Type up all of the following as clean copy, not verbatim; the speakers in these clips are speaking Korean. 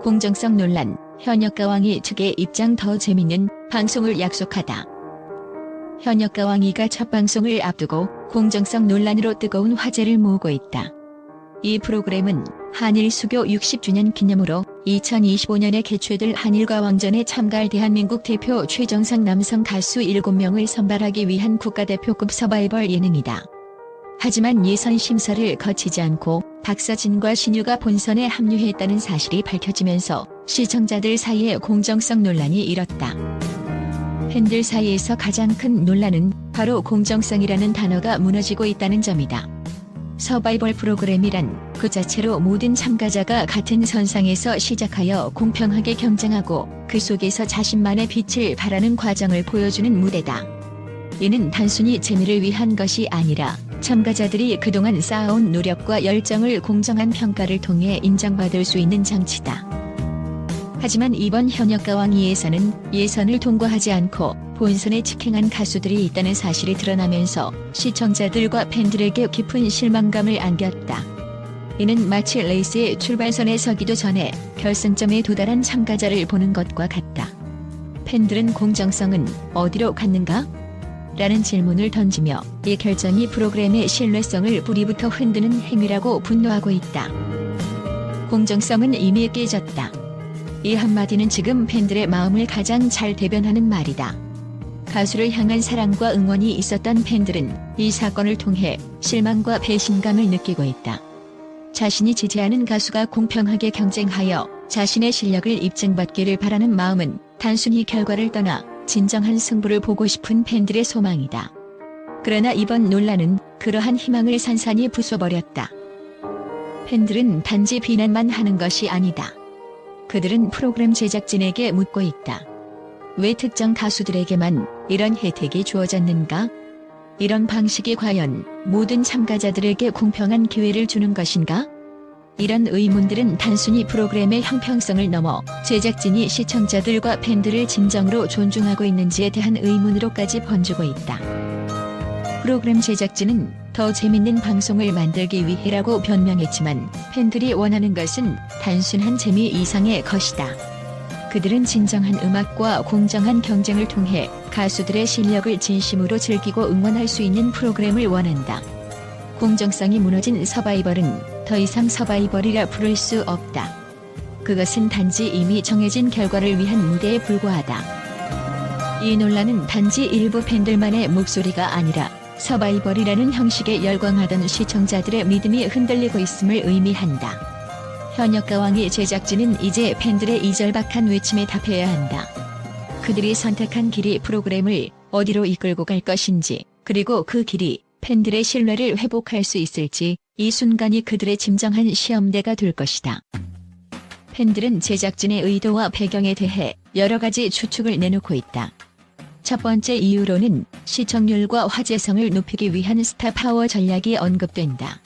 공정성 논란, 현역가왕이 측의 입장 더 재밌는 방송을 약속하다. 현역가왕이가 첫 방송을 앞두고 공정성 논란으로 뜨거운 화제를 모으고 있다. 이 프로그램은 한일 수교 60주년 기념으로 2025년에 개최될 한일가왕전에 참가할 대한민국 대표 최정상 남성 가수 7명을 선발하기 위한 국가대표급 서바이벌 예능이다. 하지만 예선 심사를 거치지 않고 박서진과 신유가 본선에 합류했다는 사실이 밝혀지면서 시청자들 사이에 공정성 논란이 일었다. 팬들 사이에서 가장 큰 논란은 바로 공정성이라는 단어가 무너지고 있다는 점이다. 서바이벌 프로그램이란 그 자체로 모든 참가자가 같은 선상에서 시작하여 공평하게 경쟁하고 그 속에서 자신만의 빛을 발하는 과정을 보여주는 무대다. 이는 단순히 재미를 위한 것이 아니라 참가자들이 그동안 쌓아온 노력과 열정을 공정한 평가를 통해 인정받을 수 있는 장치다. 하지만 이번 현역가왕이에서는 예선을 통과하지 않고 본선에 직행한 가수들이 있다는 사실이 드러나면서 시청자들과 팬들에게 깊은 실망감을 안겼다. 이는 마치 레이스의 출발선에 서기도 전에 결승점에 도달한 참가자를 보는 것과 같다. 팬들은 공정성은 어디로 갔는가? 라는 질문을 던지며 이 결정이 프로그램의 신뢰성을 뿌리부터 흔드는 행위라고 분노하고 있다. 공정성은 이미 깨졌다. 이 한마디는 지금 팬들의 마음을 가장 잘 대변하는 말이다. 가수를 향한 사랑과 응원이 있었던 팬들은 이 사건을 통해 실망과 배신감을 느끼고 있다. 자신이 지지하는 가수가 공평하게 경쟁하여 자신의 실력을 입증받기를 바라는 마음은 단순히 결과를 떠나 진정한 승부를 보고 싶은 팬들의 소망이다. 그러나 이번 논란은 그러한 희망을 산산이 부숴버렸다. 팬들은 단지 비난만 하는 것이 아니다. 그들은 프로그램 제작진에게 묻고 있다. 왜 특정 가수들에게만 이런 혜택이 주어졌는가? 이런 방식이 과연 모든 참가자들에게 공평한 기회를 주는 것인가? 이런 의문들은 단순히 프로그램의 형평성을 넘어 제작진이 시청자들과 팬들을 진정으로 존중하고 있는지에 대한 의문으로까지 번지고 있다. 프로그램 제작진은 더 재밌는 방송을 만들기 위해라고 변명했지만 팬들이 원하는 것은 단순한 재미 이상의 것이다. 그들은 진정한 음악과 공정한 경쟁을 통해 가수들의 실력을 진심으로 즐기고 응원할 수 있는 프로그램을 원한다. 공정성이 무너진 서바이벌은 더 이상 서바이벌이라 부를 수 없다. 그것은 단지 이미 정해진 결과를 위한 무대에 불과하다. 이 논란은 단지 일부 팬들만의 목소리가 아니라 서바이벌이라는 형식에 열광하던 시청자들의 믿음이 흔들리고 있음을 의미한다. 현역가왕이 제작진은 이제 팬들의 이절박한 외침에 답해야 한다. 그들이 선택한 길이 프로그램을 어디로 이끌고 갈 것인지, 그리고 그 길이 팬들의 신뢰를 회복할 수 있을지 이 순간이 그들의 진정한 시험대가 될 것이다. 팬들은 제작진의 의도와 배경에 대해 여러 가지 추측을 내놓고 있다. 첫 번째 이유로는 시청률과 화제성을 높이기 위한 스타 파워 전략이 언급된다.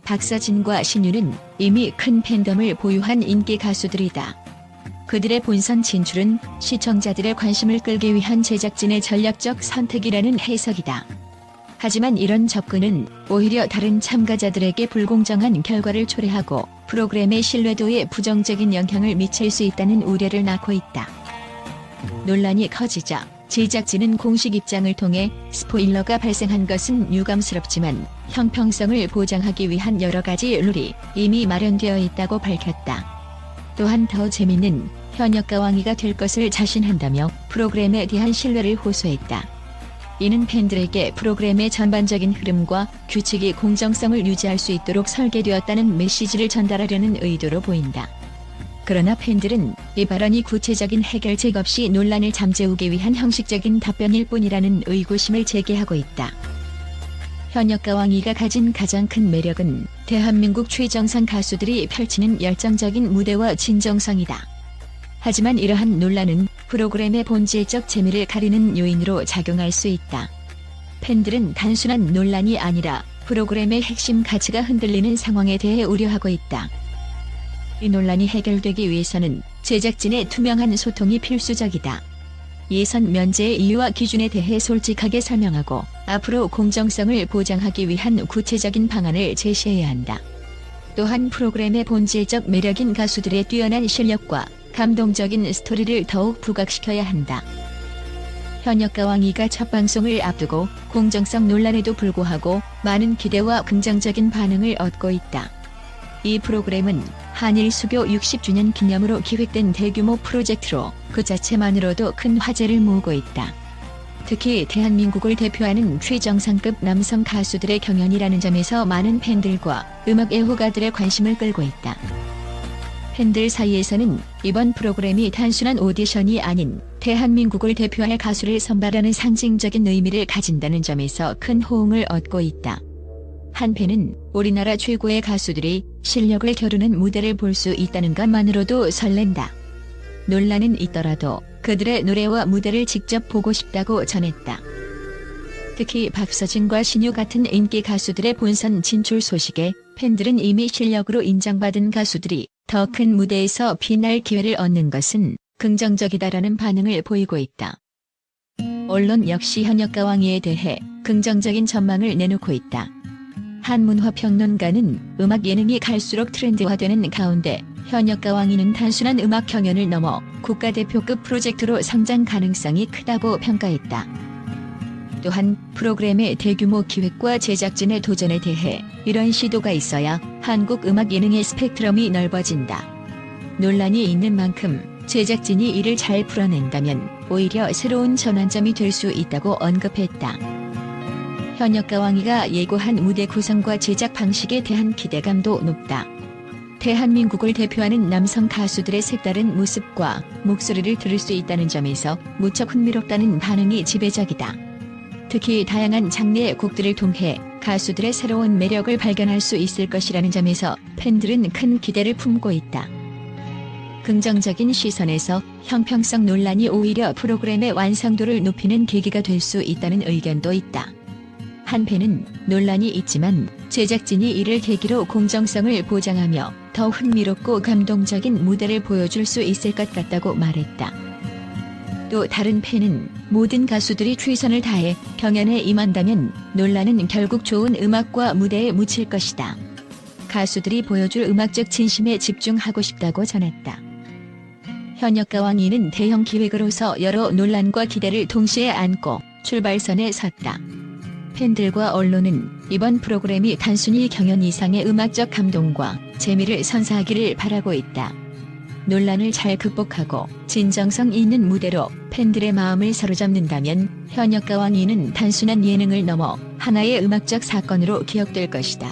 박서진과 신유는 이미 큰 팬덤을 보유한 인기 가수들이다. 그들의 본선 진출은 시청자들의 관심을 끌기 위한 제작진의 전략적 선택이라는 해석이다. 하지만 이런 접근은 오히려 다른 참가자들에게 불공정한 결과를 초래하고 프로그램의 신뢰도에 부정적인 영향을 미칠 수 있다는 우려를 낳고 있다. 논란이 커지자 제작진은 공식 입장을 통해 스포일러가 발생한 것은 유감스럽지만 형평성을 보장하기 위한 여러 가지 룰이 이미 마련되어 있다고 밝혔다. 또한 더 재밌는 현역가왕이가 될 것을 자신한다며 프로그램에 대한 신뢰를 호소했다. 이는 팬들에게 프로그램의 전반적인 흐름과 규칙이 공정성을 유지할 수 있도록 설계되었다는 메시지를 전달하려는 의도로 보인다. 그러나 팬들은 이 발언이 구체적인 해결책 없이 논란을 잠재우기 위한 형식적인 답변일 뿐이라는 의구심을 제기하고 있다. 현역가왕이가 가진 가장 큰 매력은 대한민국 최정상 가수들이 펼치는 열정적인 무대와 진정성이다. 하지만 이러한 논란은 프로그램의 본질적 재미를 가리는 요인으로 작용할 수 있다. 팬들은 단순한 논란이 아니라 프로그램의 핵심 가치가 흔들리는 상황에 대해 우려하고 있다. 이 논란이 해결되기 위해서는 제작진의 투명한 소통이 필수적이다. 예선 면제의 이유와 기준에 대해 솔직하게 설명하고 앞으로 공정성을 보장하기 위한 구체적인 방안을 제시해야 한다. 또한 프로그램의 본질적 매력인 가수들의 뛰어난 실력과 감동적인 스토리를 더욱 부각시켜야 한다. 현역가왕이가 첫 방송을 앞두고 공정성 논란에도 불구하고 많은 기대와 긍정적인 반응을 얻고 있다. 이 프로그램은 한일 수교 60주년 기념으로 기획된 대규모 프로젝트로 그 자체만으로도 큰 화제를 모으고 있다. 특히 대한민국을 대표하는 최정상급 남성 가수들의 경연이라는 점에서 많은 팬들과 음악 애호가들의 관심을 끌고 있다. 팬들 사이에서는 이번 프로그램이 단순한 오디션이 아닌 대한민국을 대표할 가수를 선발하는 상징적인 의미를 가진다는 점에서 큰 호응을 얻고 있다. 한 팬은 우리나라 최고의 가수들이 실력을 겨루는 무대를 볼 수 있다는 것만으로도 설렌다. 논란은 있더라도 그들의 노래와 무대를 직접 보고 싶다고 전했다. 특히 박서진과 신유 같은 인기 가수들의 본선 진출 소식에 팬들은 이미 실력으로 인정받은 가수들이 더 큰 무대에서 빛날 기회를 얻는 것은 긍정적이다라는 반응을 보이고 있다. 언론 역시 현역가왕이에 대해 긍정적인 전망을 내놓고 있다. 한 문화평론가는 음악 예능이 갈수록 트렌드화되는 가운데 현역가왕이는 단순한 음악 경연을 넘어 국가대표급 프로젝트로 성장 가능성이 크다고 평가했다. 또한 프로그램의 대규모 기획과 제작진의 도전에 대해 이런 시도가 있어야 한국 음악 예능의 스펙트럼이 넓어진다. 논란이 있는 만큼 제작진이 이를 잘 풀어낸다면 오히려 새로운 전환점이 될 수 있다고 언급했다. 현역가왕이가 예고한 무대 구성과 제작 방식에 대한 기대감도 높다. 대한민국을 대표하는 남성 가수들의 색다른 모습과 목소리를 들을 수 있다는 점에서 무척 흥미롭다는 반응이 지배적이다. 특히 다양한 장르의 곡들을 통해 가수들의 새로운 매력을 발견할 수 있을 것이라는 점에서 팬들은 큰 기대를 품고 있다. 긍정적인 시선에서 형평성 논란이 오히려 프로그램의 완성도를 높이는 계기가 될 수 있다는 의견도 있다. 한 팬은 논란이 있지만 제작진이 이를 계기로 공정성을 보장하며 더 흥미롭고 감동적인 무대를 보여줄 수 있을 것 같다고 말했다. 또 다른 팬은 모든 가수들이 최선을 다해 경연에 임한다면 논란은 결국 좋은 음악과 무대에 묻힐 것이다. 가수들이 보여줄 음악적 진심에 집중하고 싶다고 전했다. 현역가왕이는 대형 기획으로서 여러 논란과 기대를 동시에 안고 출발선에 섰다. 팬들과 언론은 이번 프로그램이 단순히 경연 이상의 음악적 감동과 재미를 선사하기를 바라고 있다. 논란을 잘 극복하고 진정성 있는 무대로 팬들의 마음을 사로잡는다면 현역가왕이는 단순한 예능을 넘어 하나의 음악적 사건으로 기억될 것이다.